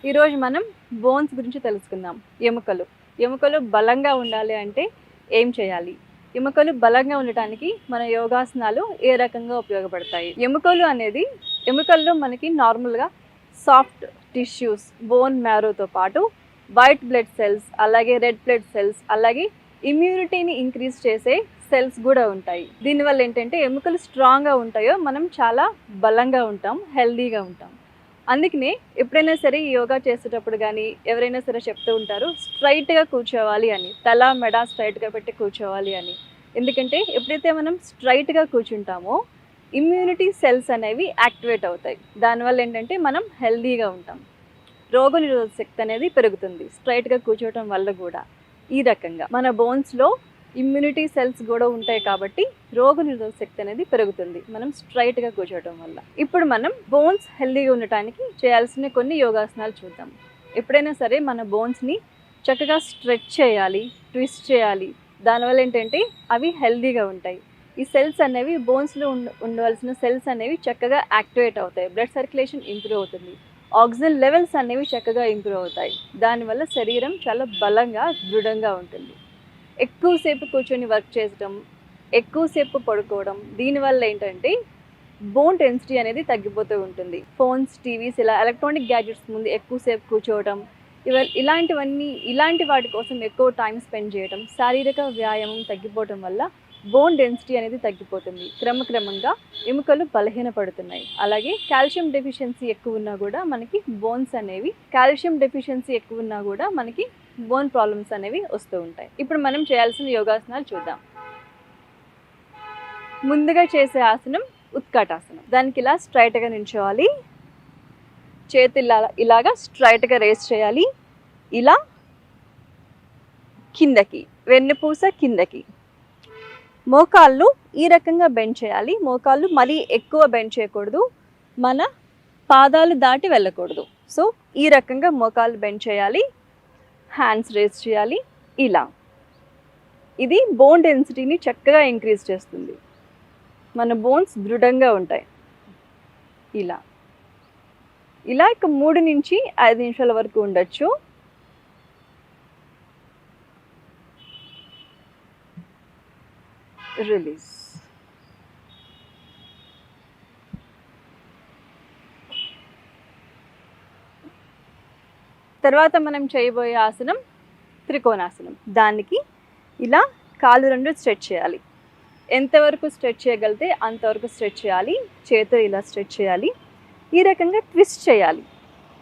ఈరోజు మనం బోన్స్ గురించి తెలుసుకుందాం. ఎముకలు బలంగా ఉండాలి అంటే ఏం చేయాలి? ఎముకలు బలంగా ఉండటానికి మన యోగాసనాలు ఏ రకంగా ఉపయోగపడతాయి? ఎముకల్లో మనకి నార్మల్గా సాఫ్ట్ టిష్యూస్, బోన్ మ్యారోతో పాటు వైట్ బ్లడ్ సెల్స్, అలాగే రెడ్ బ్లడ్ సెల్స్, అలాగే ఇమ్యూనిటీని ఇంక్రీజ్ చేసే సెల్స్ కూడా ఉంటాయి. దీనివల్ల ఏంటంటే ఎముకలు స్ట్రాంగ్గా ఉంటాయో మనం చాలా బలంగా ఉంటాం, హెల్దీగా ఉంటాం. అందుకనే ఎప్పుడైనా సరే యోగా చేసేటప్పుడు కానీ ఎవరైనా సరే చెప్తూ ఉంటారు స్ట్రైట్గా కూర్చోవాలి అని, తల మెడ స్ట్రైట్గా పెట్టి కూర్చోవాలి అని. ఎందుకంటే ఎప్పుడైతే మనం స్ట్రైట్గా కూర్చుంటామో ఇమ్యూనిటీ సెల్స్ అనేవి యాక్టివేట్ అవుతాయి. దానివల్ల ఏంటంటే మనం హెల్దీగా ఉంటాం, రోగనిరోధక శక్తి అనేది పెరుగుతుంది స్ట్రైట్గా కూర్చోవటం వల్ల కూడా. ఈ రకంగా మన బోన్స్లో ఇమ్యూనిటీ సెల్స్ కూడా ఉంటాయి కాబట్టి రోగనిరోధక శక్తి అనేది పెరుగుతుంది మనం స్ట్రైట్గా కూర్చోవడం వల్ల. ఇప్పుడు మనం బోన్స్ హెల్దీగా ఉండటానికి చేయాల్సిన కొన్ని యోగాసనాలు చూద్దాం. ఎప్పుడైనా సరే మన బోన్స్ని చక్కగా స్ట్రెచ్ చేయాలి, ట్విస్ట్ చేయాలి. దానివల్ల ఏంటంటే అవి హెల్దీగా ఉంటాయి. ఈ సెల్స్ అనేవి బోన్స్లో ఉండవలసిన సెల్స్ అనేవి చక్కగా యాక్టివేట్ అవుతాయి, బ్లడ్ సర్క్యులేషన్ ఇంప్రూవ్ అవుతుంది, ఆక్సిజన్ లెవెల్స్ అనేవి చక్కగా ఇంప్రూవ్ అవుతాయి. దానివల్ల శరీరం చాలా బలంగా దృఢంగా ఉంటుంది. ఎక్కువసేపు కూర్చొని వర్క్ చేయడం, ఎక్కువసేపు పడుకోవడం, దీనివల్ల ఏంటంటే బోన్ డెన్సిటీ అనేది తగ్గిపోతూ ఉంటుంది. ఫోన్స్, టీవీస్, ఇలా ఎలక్ట్రానిక్ గ్యాడ్జెట్స్ ముందు ఎక్కువసేపు కూర్చోవడం, ఇలాంటి వాటి కోసం ఎక్కువ టైం స్పెండ్ చేయడం, శారీరక వ్యాయామం తగ్గిపోవడం వల్ల బోన్ డెన్సిటీ అనేది తగ్గిపోతుంది. క్రమక్రమంగా ఎముకలు బలహీనపడుతున్నాయి. అలాగే కాల్షియం డెఫిషియన్సీ ఎక్కువ ఉన్నా కూడా మనకి బోన్ ప్రాబ్లమ్స్ అనేవి వస్తూ ఉంటాయి. ఇప్పుడు మనం చేయాల్సిన యోగాసనాలు చూద్దాం. ముందుగా చేసే ఆసనం ఉత్కటాసనం. దానికి ఇలా స్ట్రైట్గా నిల్చోవాలి, చేతులు ఇలాగా స్ట్రైట్గా రేస్ చేయాలి, ఇలా కిందకి, వెన్నుపూస కిందకి, మోకాళ్ళు ఈ రకంగా బెండ్ చేయాలి. మోకాళ్ళు మరీ ఎక్కువ బెండ్ చేయకూడదు, మన పాదాలు దాటి వెళ్ళకూడదు. సో ఈ రకంగా మోకాళ్ళు బెండ్ చేయాలి, హ్యాండ్స్ రేస్ చేయాలి ఇలా. ఇది బోన్ డెన్సిటీని చక్కగా ఇంక్రీజ్ చేస్తుంది, మన బోన్స్ దృఢంగా ఉంటాయి. ఇలా ఇక 3 నుంచి 5 నిమిషాల వరకు ఉండొచ్చు. రిలీజ్. తర్వాత మనం చేయబోయే ఆసనం త్రికోణాసనం. దానికి ఇలా కాళ్ళు 2 స్ట్రెచ్ చేయాలి. ఎంతవరకు స్ట్రెచ్ చేయగలిగితే అంతవరకు స్ట్రెచ్ చేయాలి. చేతులు ఇలా స్ట్రెచ్ చేయాలి, ఈ రకంగా ట్విస్ట్ చేయాలి.